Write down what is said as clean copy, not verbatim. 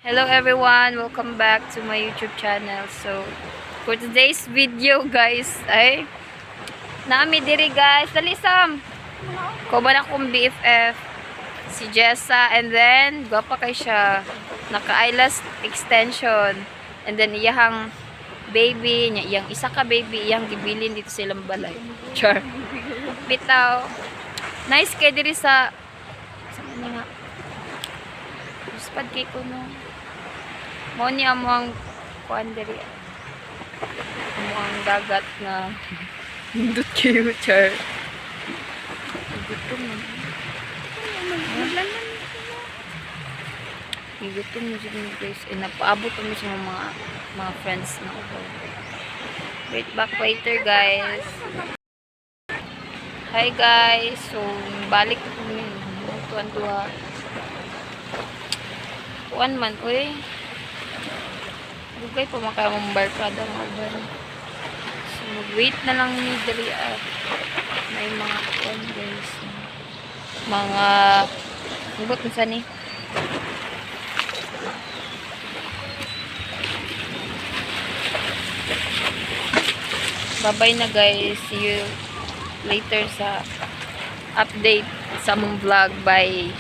Hello everyone, welcome back to my YouTube channel. So, for today's video guys, ay nami diri guys, dali Sam. Ko ba na kong BFF si Jessa, and then gwapa kay siya, naka eyelash extension, and then iyang baby niya, iyang isa ka baby iyang gibilin dito sa ilang balay. Char. Bitaw. Nice kay diri sa ano nga. Spad kay ko no. Mo ni among kuan diri. Among dagat na hindot kayo, char. Gutom na. Gutom na dyan guys. E napaabot kami sa mga friends na ako. Wait back waiter guys. Hi guys. So, balik kami. Tuwan-tuwa. Kuan man, uy. Bugay pa makaw mong barkada mga bar. So, mag-wait na lang ni dali at may mga kuan guys. Mga nabot na sani. Bye-bye na guys. See you later sa update sa mong vlog. Bye.